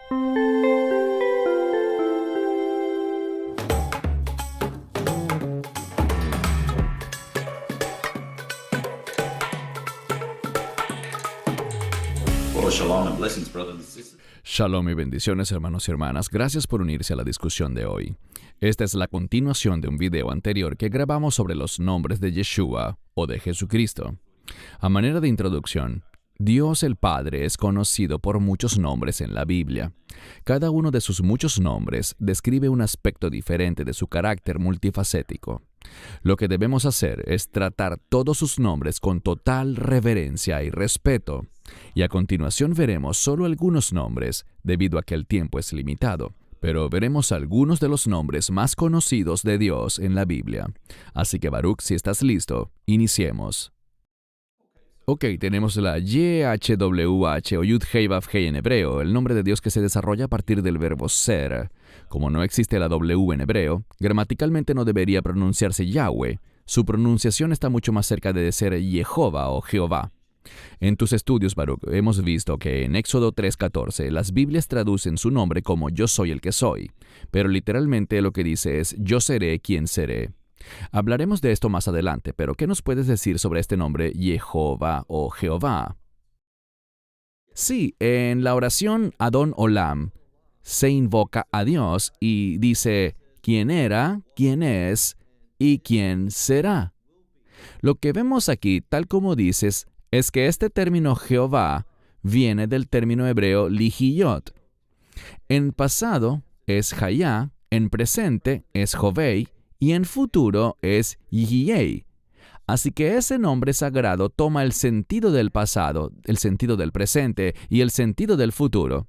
Well, shalom and blessings, brothers and sisters. Shalom y bendiciones, hermanos y hermanas. Gracias por unirse a la discusión de hoy. Esta es la continuación de un video anterior que grabamos sobre los nombres de Yeshua o de Jesucristo. A manera de introducción, Dios el Padre es conocido por muchos nombres en la Biblia. Cada uno de sus muchos nombres describe un aspecto diferente de su carácter multifacético. Lo que debemos hacer es tratar todos sus nombres con total reverencia y respeto. Y a continuación veremos solo algunos nombres, debido a que el tiempo es limitado. Pero veremos algunos de los nombres más conocidos de Dios en la Biblia. Así que Baruch, si estás listo, iniciemos. Ok, tenemos la YHWH o Yud-Hei-Vav-Hei en hebreo, el nombre de Dios que se desarrolla a partir del verbo ser. Como no existe la W en hebreo, gramaticalmente no debería pronunciarse Yahweh. Su pronunciación está mucho más cerca de ser Jehová o Jehová. En tus estudios, Baruch, hemos visto que en Éxodo 3:14 las Biblias traducen su nombre como yo soy el que soy, pero literalmente lo que dice es yo seré quien seré. Hablaremos de esto más adelante, pero ¿qué nos puedes decir sobre este nombre Jehová o Jehová? Sí, en la oración Adon Olam se invoca a Dios y dice quién era, quién es y quién será. Lo que vemos aquí, tal como dices, es que este término Jehová viene del término hebreo Lijiyot. En pasado es Hayá, en presente es Jovei y en futuro es Yihiyei. Así que ese nombre sagrado toma el sentido del pasado, el sentido del presente y el sentido del futuro.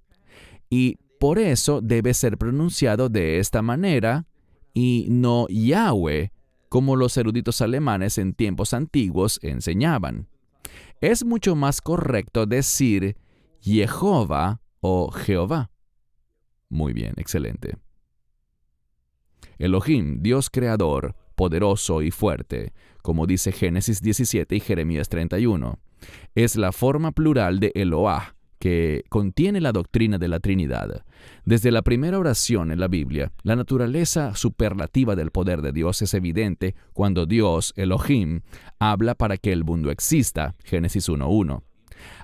Y por eso debe ser pronunciado de esta manera y no Yahweh, como los eruditos alemanes en tiempos antiguos enseñaban. Es mucho más correcto decir Jehová o Jehová. Muy bien, excelente. Elohim, Dios creador, poderoso y fuerte, como dice Génesis 17 y Jeremías 31, es la forma plural de Eloah, que contiene la doctrina de la Trinidad. Desde la primera oración en la Biblia, la naturaleza superlativa del poder de Dios es evidente cuando Dios, Elohim, habla para que el mundo exista, Génesis 1:1.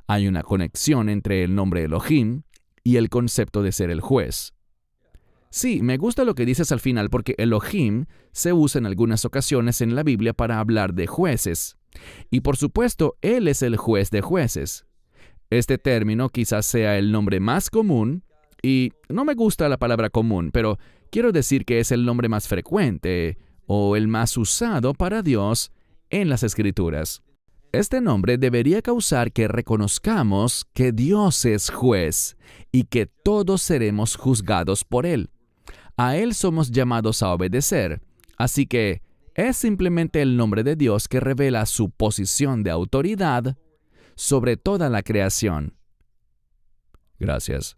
Hay una conexión entre el nombre Elohim y el concepto de ser el juez. Sí, me gusta lo que dices al final porque Elohim se usa en algunas ocasiones en la Biblia para hablar de jueces. Y por supuesto, Él es el juez de jueces. Este término quizás sea el nombre más común, y no me gusta la palabra común, pero quiero decir que es el nombre más frecuente o el más usado para Dios en las Escrituras. Este nombre debería causar que reconozcamos que Dios es juez y que todos seremos juzgados por Él. A Él somos llamados a obedecer, así que es simplemente el nombre de Dios que revela su posición de autoridad sobre toda la creación. Gracias.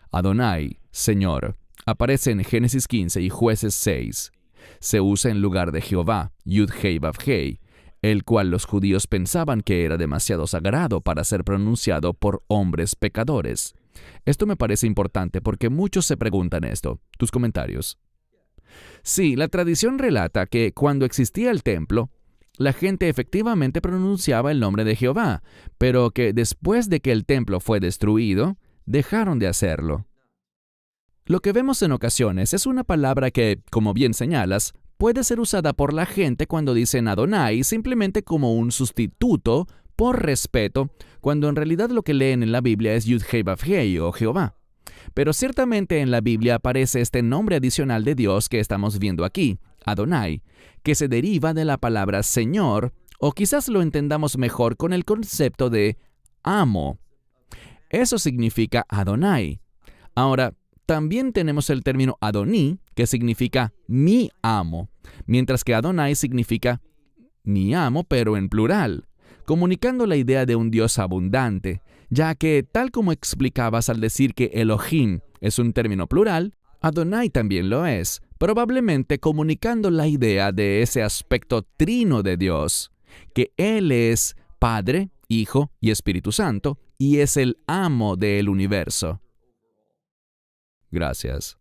Adonai, Señor, aparece en Génesis 15 y Jueces 6. Se usa en lugar de Jehová, Yud-Hei-Vav-Hei, el cual los judíos pensaban que era demasiado sagrado para ser pronunciado por hombres pecadores. Esto me parece importante porque muchos se preguntan esto. ¿Tus comentarios? Sí, la tradición relata que cuando existía el templo, la gente efectivamente pronunciaba el nombre de Jehová, pero que después de que el templo fue destruido, dejaron de hacerlo. Lo que vemos en ocasiones es una palabra que, como bien señalas, puede ser usada por la gente cuando dicen Adonai simplemente como un sustituto por respeto, cuando en realidad lo que leen en la Biblia es Yud-Hei-Vav-Hei o Jehová. Pero ciertamente en la Biblia aparece este nombre adicional de Dios que estamos viendo aquí, Adonai, que se deriva de la palabra Señor, o quizás lo entendamos mejor con el concepto de amo. Eso significa Adonai. Ahora, también tenemos el término Adoní, que significa mi amo, mientras que Adonai significa mi amo, pero en plural, comunicando la idea de un Dios abundante, ya que, tal como explicabas al decir que Elohim es un término plural, Adonai también lo es, probablemente comunicando la idea de ese aspecto trino de Dios, que Él es Padre, Hijo y Espíritu Santo, y es el amo del universo. Gracias.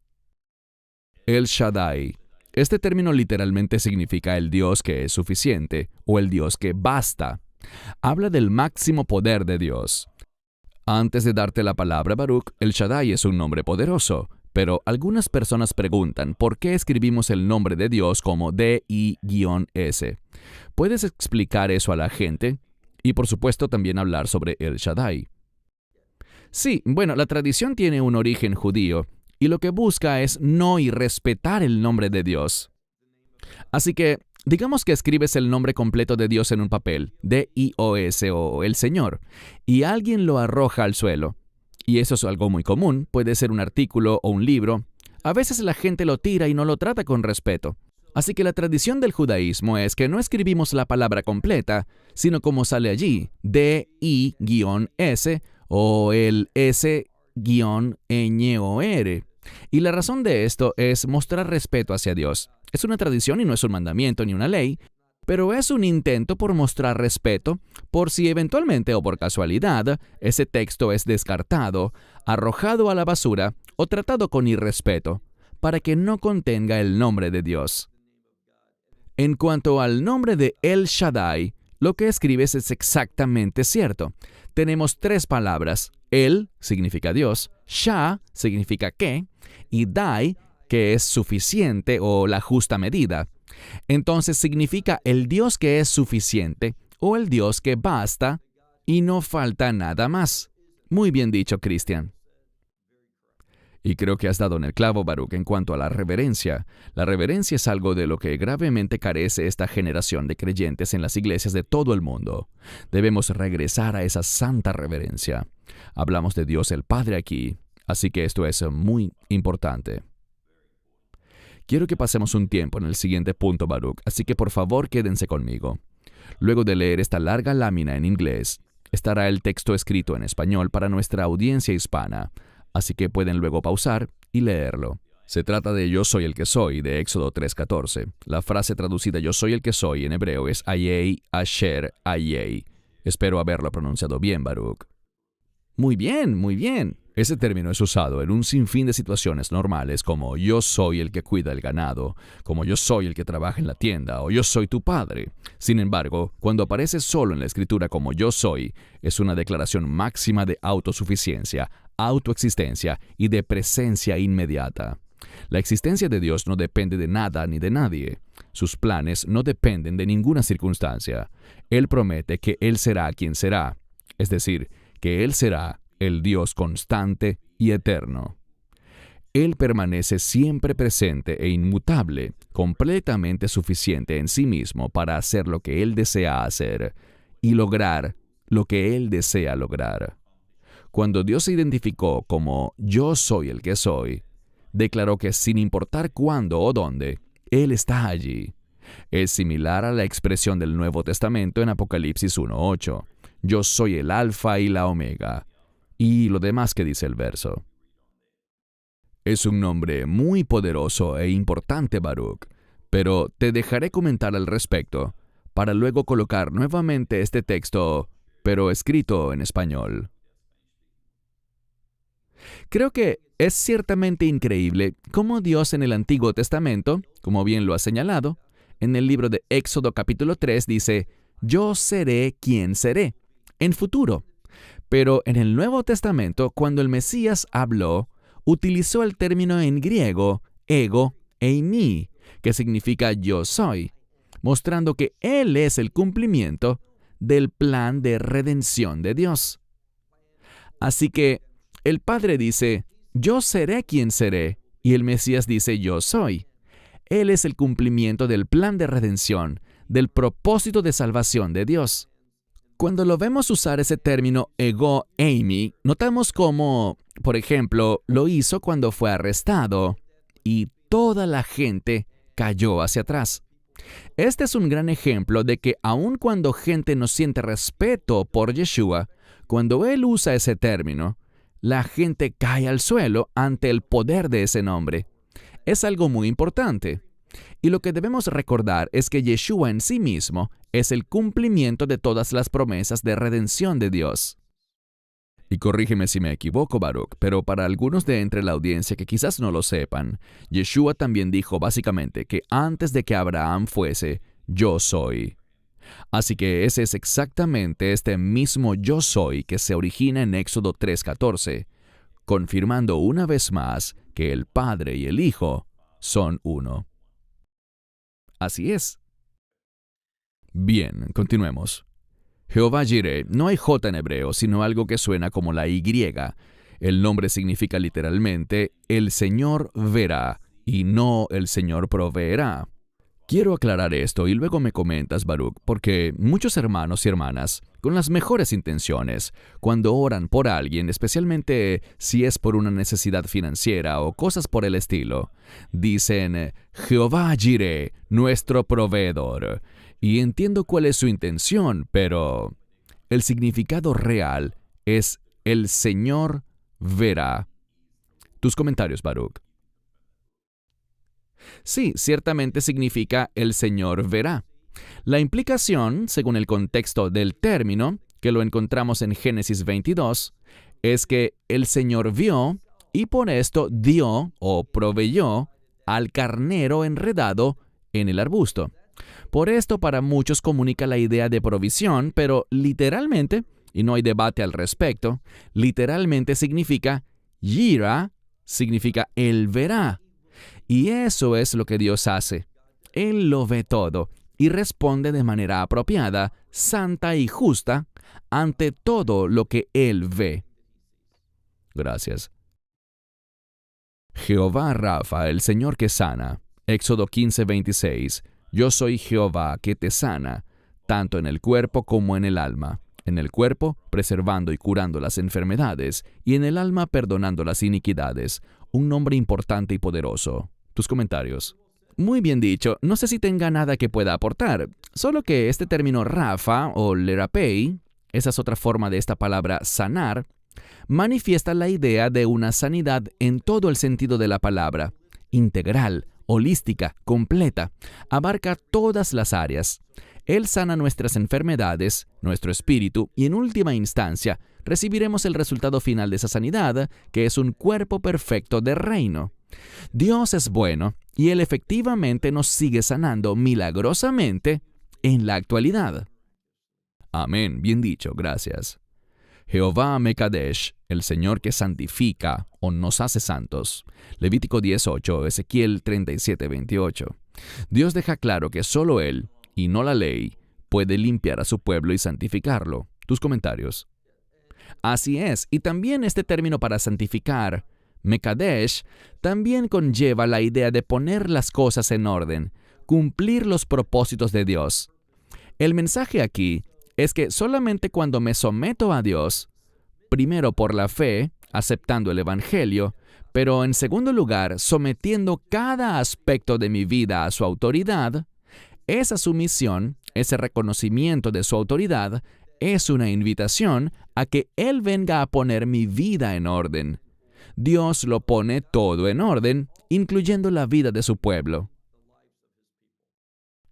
El Shaddai. Este término literalmente significa el Dios que es suficiente o el Dios que basta. Habla del máximo poder de Dios. Antes de darte la palabra, Baruch, el Shaddai es un nombre poderoso, pero algunas personas preguntan por qué escribimos el nombre de Dios como DI-S. ¿Puedes explicar eso a la gente? Y por supuesto también hablar sobre el Shaddai. Sí, bueno, la tradición tiene un origen judío y lo que busca es no irrespetar el nombre de Dios. Así que, digamos que escribes el nombre completo de Dios en un papel, D-I-O-S o el Señor, y alguien lo arroja al suelo. Y eso es algo muy común, puede ser un artículo o un libro. A veces la gente lo tira y no lo trata con respeto. Así que la tradición del judaísmo es que no escribimos la palabra completa, sino como sale allí, D-I-S o el S-Ñ-O-R. Y la razón de esto es mostrar respeto hacia Dios. Es una tradición y no es un mandamiento ni una ley, pero es un intento por mostrar respeto por si eventualmente o por casualidad ese texto es descartado, arrojado a la basura o tratado con irrespeto, para que no contenga el nombre de Dios. En cuanto al nombre de El Shaddai, lo que escribes es exactamente cierto. Tenemos 3 palabras. El significa Dios, Shah significa que, y Dai, que es suficiente o la justa medida. Entonces significa el Dios que es suficiente o el Dios que basta y no falta nada más. Muy bien dicho, Cristian. Y creo que has dado en el clavo, Baruch, en cuanto a la reverencia. La reverencia es algo de lo que gravemente carece esta generación de creyentes en las iglesias de todo el mundo. Debemos regresar a esa santa reverencia. Hablamos de Dios el Padre aquí, así que esto es muy importante. Quiero que pasemos un tiempo en el siguiente punto, Baruch, así que por favor quédense conmigo. Luego de leer esta larga lámina en inglés, estará el texto escrito en español para nuestra audiencia hispana, así que pueden luego pausar y leerlo. Se trata de Yo soy el que soy, de Éxodo 3:14. La frase traducida Yo soy el que soy en hebreo es Ayei Asher Ayei. Espero haberlo pronunciado bien, Baruch. Muy bien, muy bien. Ese término es usado en un sinfín de situaciones normales como yo soy el que cuida el ganado, como yo soy el que trabaja en la tienda o yo soy tu padre. Sin embargo, cuando aparece solo en la escritura como yo soy, es una declaración máxima de autosuficiencia, autoexistencia y de presencia inmediata. La existencia de Dios no depende de nada ni de nadie. Sus planes no dependen de ninguna circunstancia. Él promete que Él será quien será, es decir, que Él será el Dios constante y eterno. Él permanece siempre presente e inmutable, completamente suficiente en sí mismo para hacer lo que Él desea hacer y lograr lo que Él desea lograr. Cuando Dios se identificó como Yo soy el que soy, declaró que sin importar cuándo o dónde, Él está allí. Es similar a la expresión del Nuevo Testamento en Apocalipsis 1:8. Yo soy el Alfa y la Omega. Y lo demás que dice el verso. Es un nombre muy poderoso e importante, Baruch, pero te dejaré comentar al respecto, para luego colocar nuevamente este texto, pero escrito en español. Creo que es ciertamente increíble cómo Dios en el Antiguo Testamento, como bien lo ha señalado, en el libro de Éxodo capítulo 3 dice, yo seré quien seré, en futuro. Pero en el Nuevo Testamento, cuando el Mesías habló, utilizó el término en griego, ego eimi, que significa yo soy, mostrando que Él es el cumplimiento del plan de redención de Dios. Así que el Padre dice, yo seré quien seré, y el Mesías dice, yo soy. Él es el cumplimiento del plan de redención, del propósito de salvación de Dios. Cuando lo vemos usar ese término ego eimi, notamos cómo, por ejemplo, lo hizo cuando fue arrestado y toda la gente cayó hacia atrás. Este es un gran ejemplo de que aun cuando gente no siente respeto por Yeshua, cuando Él usa ese término, la gente cae al suelo ante el poder de ese nombre. Es algo muy importante. Y lo que debemos recordar es que Yeshua en sí mismo es el cumplimiento de todas las promesas de redención de Dios. Y corrígeme si me equivoco, Baruch, pero para algunos de entre la audiencia que quizás no lo sepan, Yeshua también dijo básicamente que antes de que Abraham fuese, yo soy. Así que ese es exactamente este mismo yo soy que se origina en Éxodo 3:14, confirmando una vez más que el Padre y el Hijo son uno. Así es. Bien, continuemos. Jehová Jireh, no hay J en hebreo, sino algo que suena como la Y. El nombre significa literalmente el Señor verá y no el Señor proveerá. Quiero aclarar esto y luego me comentas, Baruch, porque muchos hermanos y hermanas, con las mejores intenciones, cuando oran por alguien, especialmente si es por una necesidad financiera o cosas por el estilo, dicen, Jehová Jireh, nuestro proveedor. Y entiendo cuál es su intención, pero el significado real es el Señor verá. Tus comentarios, Baruch. Sí, ciertamente significa el Señor verá. La implicación, según el contexto del término, que lo encontramos en Génesis 22, es que el Señor vio y por esto dio o proveyó al carnero enredado en el arbusto. Por esto para muchos comunica la idea de provisión, pero literalmente, y no hay debate al respecto, literalmente significa yira, significa Él verá. Y eso es lo que Dios hace. Él lo ve todo y responde de manera apropiada, santa y justa ante todo lo que Él ve. Gracias. Jehová Rafa, el Señor que sana. Éxodo 15:26. Yo soy Jehová que te sana, tanto en el cuerpo como en el alma. En el cuerpo, preservando y curando las enfermedades, y en el alma, perdonando las iniquidades. Un nombre importante y poderoso. Tus comentarios. Muy bien dicho, no sé si tenga nada que pueda aportar, solo que este término Rafa o lerapei, esa es otra forma de esta palabra sanar, manifiesta la idea de una sanidad en todo el sentido de la palabra, integral, holística, completa, abarca todas las áreas. Él sana nuestras enfermedades, nuestro espíritu y en última instancia recibiremos el resultado final de esa sanidad, que es un cuerpo perfecto de reino. Dios es bueno y Él efectivamente nos sigue sanando milagrosamente en la actualidad. Amén, bien dicho, gracias. Jehová Mekadesh, el Señor que santifica o nos hace santos. Levítico 18, Ezequiel 37:28. Dios deja claro que solo Él, y no la ley, puede limpiar a su pueblo y santificarlo. Tus comentarios. Así es, y también este término para santificar, Mekadesh, también conlleva la idea de poner las cosas en orden, cumplir los propósitos de Dios. El mensaje aquí es que solamente cuando me someto a Dios, primero por la fe, aceptando el Evangelio, pero en segundo lugar, sometiendo cada aspecto de mi vida a su autoridad, esa sumisión, ese reconocimiento de su autoridad, es una invitación a que Él venga a poner mi vida en orden. Dios lo pone todo en orden, incluyendo la vida de su pueblo.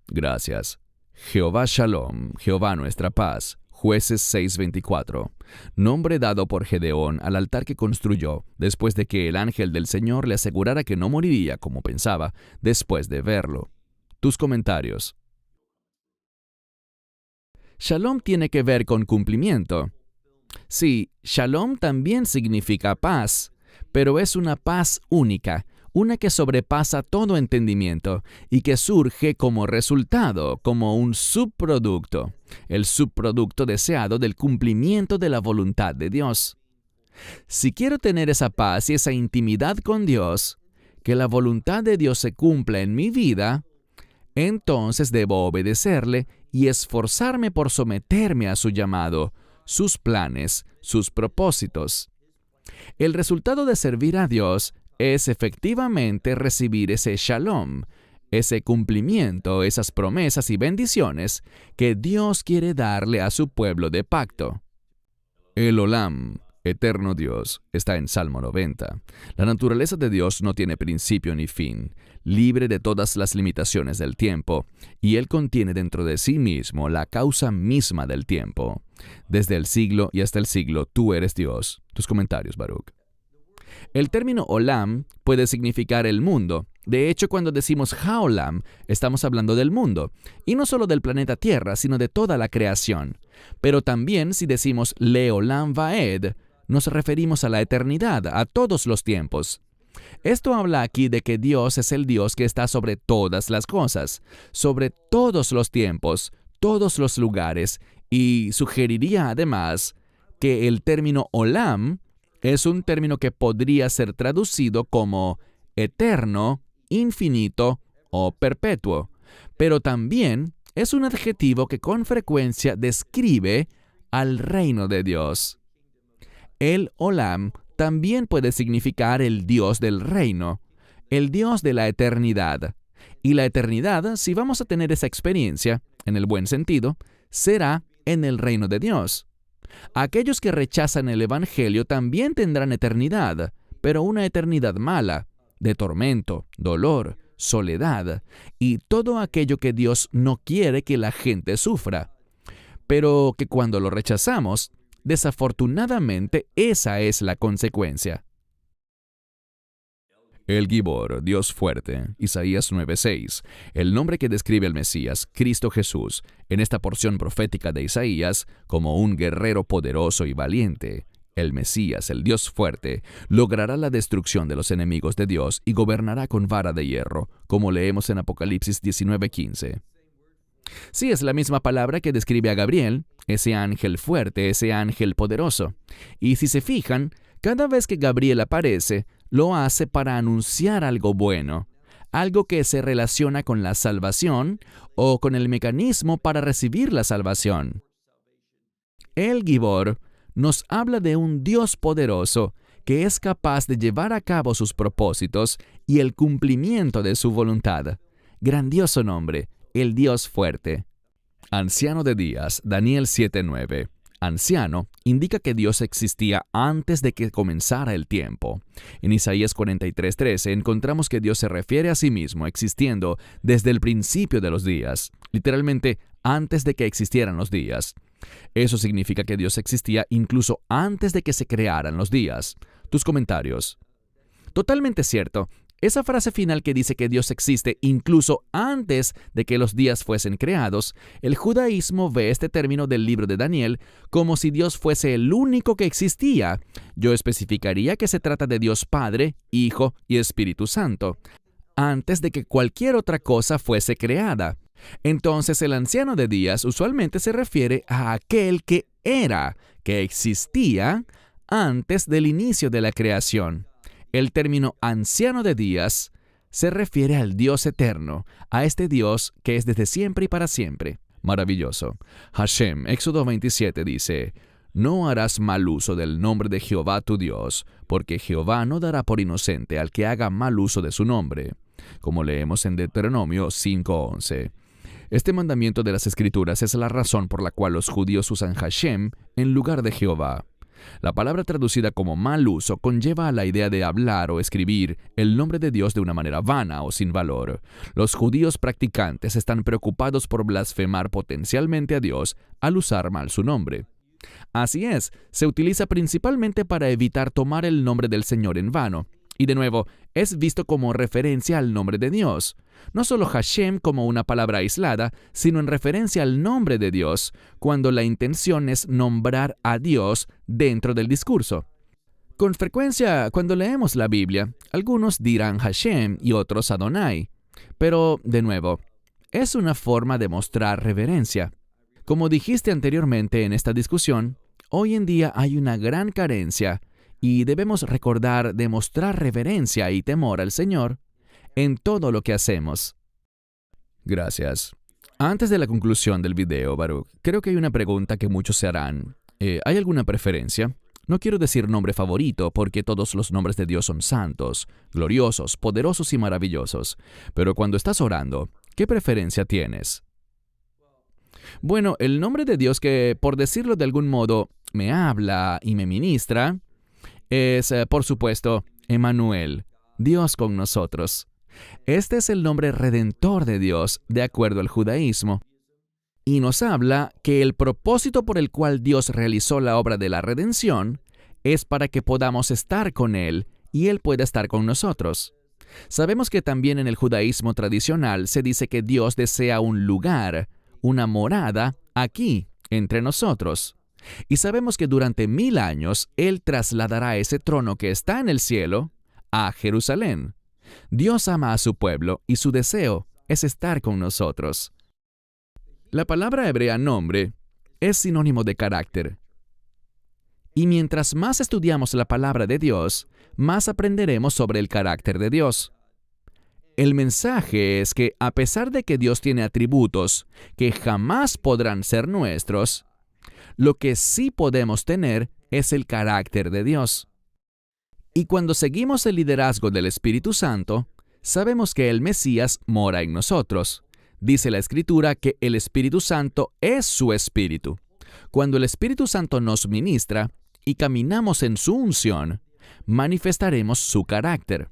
Gracias. Jehová Shalom, Jehová nuestra paz. Jueces 6:24. Nombre dado por Gedeón al altar que construyó, después de que el ángel del Señor le asegurara que no moriría como pensaba, después de verlo. Tus comentarios. Shalom tiene que ver con cumplimiento. Sí, Shalom también significa paz, pero es una paz única, una que sobrepasa todo entendimiento y que surge como resultado, como un subproducto, el subproducto deseado del cumplimiento de la voluntad de Dios. Si quiero tener esa paz y esa intimidad con Dios, que la voluntad de Dios se cumpla en mi vida, entonces debo obedecerle y esforzarme por someterme a su llamado, sus planes, sus propósitos. El resultado de servir a Dios es efectivamente recibir ese shalom, ese cumplimiento, esas promesas y bendiciones que Dios quiere darle a su pueblo de pacto. El Olam, Eterno Dios está en Salmo 90. La naturaleza de Dios no tiene principio ni fin, libre de todas las limitaciones del tiempo, y Él contiene dentro de sí mismo la causa misma del tiempo. Desde el siglo y hasta el siglo, tú eres Dios. Tus comentarios, Baruch. El término Olam puede significar el mundo. De hecho, cuando decimos Haolam, estamos hablando del mundo, y no solo del planeta Tierra, sino de toda la creación. Pero también si decimos Leolam Vaed, nos referimos a la eternidad, a todos los tiempos. Esto habla aquí de que Dios es el Dios que está sobre todas las cosas, sobre todos los tiempos, todos los lugares, y sugeriría además que el término Olam es un término que podría ser traducido como eterno, infinito o perpetuo, pero también es un adjetivo que con frecuencia describe al reino de Dios. El Olam también puede significar el Dios del reino, el Dios de la eternidad. Y la eternidad, si vamos a tener esa experiencia, en el buen sentido, será en el reino de Dios. Aquellos que rechazan el Evangelio también tendrán eternidad, pero una eternidad mala, de tormento, dolor, soledad y todo aquello que Dios no quiere que la gente sufra. Pero que cuando lo rechazamos, desafortunadamente esa es la consecuencia. El Gibor, Dios fuerte, Isaías 9:6, el nombre que describe al Mesías, Cristo Jesús, en esta porción profética de Isaías, como un guerrero poderoso y valiente. El Mesías, el Dios fuerte, logrará la destrucción de los enemigos de Dios y gobernará con vara de hierro, como leemos en Apocalipsis 19:15. Sí, es la misma palabra que describe a Gabriel, ese ángel fuerte, ese ángel poderoso. Y si se fijan, cada vez que Gabriel aparece, lo hace para anunciar algo bueno, algo que se relaciona con la salvación o con el mecanismo para recibir la salvación. El Gibor nos habla de un Dios poderoso que es capaz de llevar a cabo sus propósitos y el cumplimiento de su voluntad. Grandioso nombre, el Dios fuerte. Anciano de días, Daniel 7:9. Anciano indica que Dios existía antes de que comenzara el tiempo. En Isaías 43:13 encontramos que Dios se refiere a sí mismo existiendo desde el principio de los días, literalmente antes de que existieran los días. Eso significa que Dios existía incluso antes de que se crearan los días. Tus comentarios. Totalmente cierto. Esa frase final que dice que Dios existe incluso antes de que los días fuesen creados, el judaísmo ve este término del libro de Daniel como si Dios fuese el único que existía. Yo especificaría que se trata de Dios Padre, Hijo y Espíritu Santo, antes de que cualquier otra cosa fuese creada. Entonces el anciano de días usualmente se refiere a aquel que era, que existía antes del inicio de la creación. El término anciano de días se refiere al Dios eterno, a este Dios que es desde siempre y para siempre. Maravilloso. Hashem, Éxodo 27 dice, «No harás mal uso del nombre de Jehová tu Dios, porque Jehová no dará por inocente al que haga mal uso de su nombre», como leemos en Deuteronomio 5:11. Este mandamiento de las Escrituras es la razón por la cual los judíos usan Hashem en lugar de Jehová. La palabra traducida como mal uso conlleva a la idea de hablar o escribir el nombre de Dios de una manera vana o sin valor. Los judíos practicantes están preocupados por blasfemar potencialmente a Dios al usar mal su nombre. Así es, se utiliza principalmente para evitar tomar el nombre del Señor en vano. Y de nuevo, es visto como referencia al nombre de Dios. No solo Hashem como una palabra aislada, sino en referencia al nombre de Dios, cuando la intención es nombrar a Dios dentro del discurso. Con frecuencia, cuando leemos la Biblia, algunos dirán Hashem y otros Adonai. Pero, de nuevo, es una forma de mostrar reverencia. Como dijiste anteriormente en esta discusión, hoy en día hay una gran carencia y debemos recordar de mostrar reverencia y temor al Señor en todo lo que hacemos. Gracias. Antes de la conclusión del video, Baruch, creo que hay una pregunta que muchos se harán. ¿Hay alguna preferencia? No quiero decir nombre favorito porque todos los nombres de Dios son santos, gloriosos, poderosos y maravillosos. Pero cuando estás orando, ¿qué preferencia tienes? Bueno, el nombre de Dios que, por decirlo de algún modo, me habla y me ministra es, por supuesto, Emmanuel, Dios con nosotros. Este es el nombre redentor de Dios, de acuerdo al judaísmo. Y nos habla que el propósito por el cual Dios realizó la obra de la redención es para que podamos estar con Él y Él pueda estar con nosotros. Sabemos que también en el judaísmo tradicional se dice que Dios desea un lugar, una morada, aquí, entre nosotros. Y sabemos que durante 1000 años Él trasladará ese trono que está en el cielo a Jerusalén. Dios ama a su pueblo y su deseo es estar con nosotros. La palabra hebrea nombre es sinónimo de carácter. Y mientras más estudiamos la palabra de Dios, más aprenderemos sobre el carácter de Dios. El mensaje es que a pesar de que Dios tiene atributos que jamás podrán ser nuestros, lo que sí podemos tener es el carácter de Dios. Y cuando seguimos el liderazgo del Espíritu Santo, sabemos que el Mesías mora en nosotros. Dice la Escritura que el Espíritu Santo es su Espíritu. Cuando el Espíritu Santo nos ministra y caminamos en su unción, manifestaremos su carácter.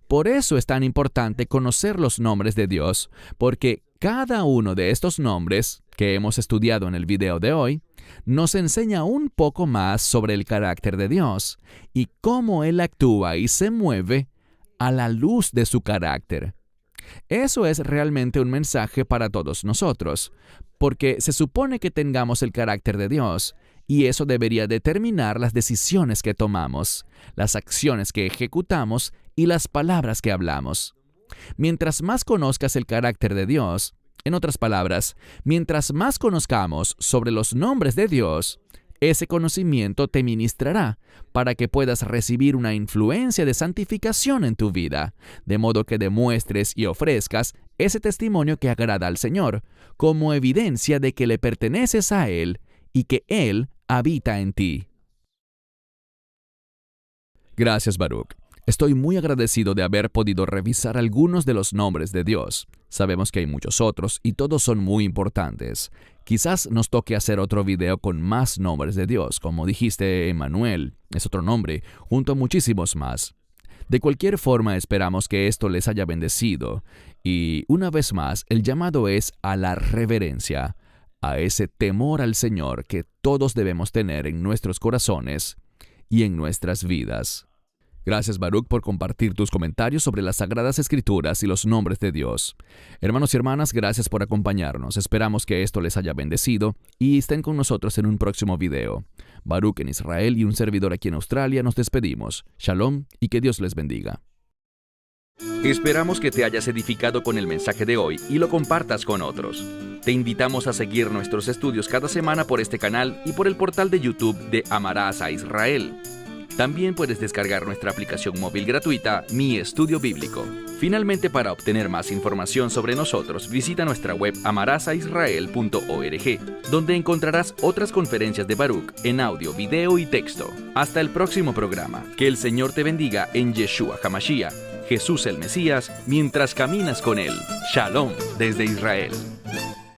Por eso es tan importante conocer los nombres de Dios, porque cada uno de estos nombres, que hemos estudiado en el video de hoy, nos enseña un poco más sobre el carácter de Dios y cómo Él actúa y se mueve a la luz de su carácter. Eso es realmente un mensaje para todos nosotros, porque se supone que tengamos el carácter de Dios, y eso debería determinar las decisiones que tomamos, las acciones que ejecutamos y las palabras que hablamos. Mientras más conozcas el carácter de Dios, en otras palabras, mientras más conozcamos sobre los nombres de Dios, ese conocimiento te ministrará para que puedas recibir una influencia de santificación en tu vida, de modo que demuestres y ofrezcas ese testimonio que agrada al Señor, como evidencia de que le perteneces a Él y que Él habita en ti. Gracias, Baruch. Estoy muy agradecido de haber podido revisar algunos de los nombres de Dios. Sabemos que hay muchos otros y todos son muy importantes. Quizás nos toque hacer otro video con más nombres de Dios. Como dijiste, Emmanuel es otro nombre, junto a muchísimos más. De cualquier forma, esperamos que esto les haya bendecido. Y una vez más, el llamado es a la reverencia, a ese temor al Señor que todos debemos tener en nuestros corazones y en nuestras vidas. Gracias, Baruch, por compartir tus comentarios sobre las Sagradas Escrituras y los nombres de Dios. Hermanos y hermanas, gracias por acompañarnos. Esperamos que esto les haya bendecido y estén con nosotros en un próximo video. Baruch en Israel y un servidor aquí en Australia nos despedimos. Shalom y que Dios les bendiga. Esperamos que te hayas edificado con el mensaje de hoy y lo compartas con otros. Te invitamos a seguir nuestros estudios cada semana por este canal y por el portal de YouTube de Amarás a Israel. También puedes descargar nuestra aplicación móvil gratuita, Mi Estudio Bíblico. Finalmente, para obtener más información sobre nosotros, visita nuestra web amarasaisrael.org, donde encontrarás otras conferencias de Baruch en audio, video y texto. Hasta el próximo programa. Que el Señor te bendiga en Yeshua HaMashiach, Jesús el Mesías, mientras caminas con Él. Shalom desde Israel.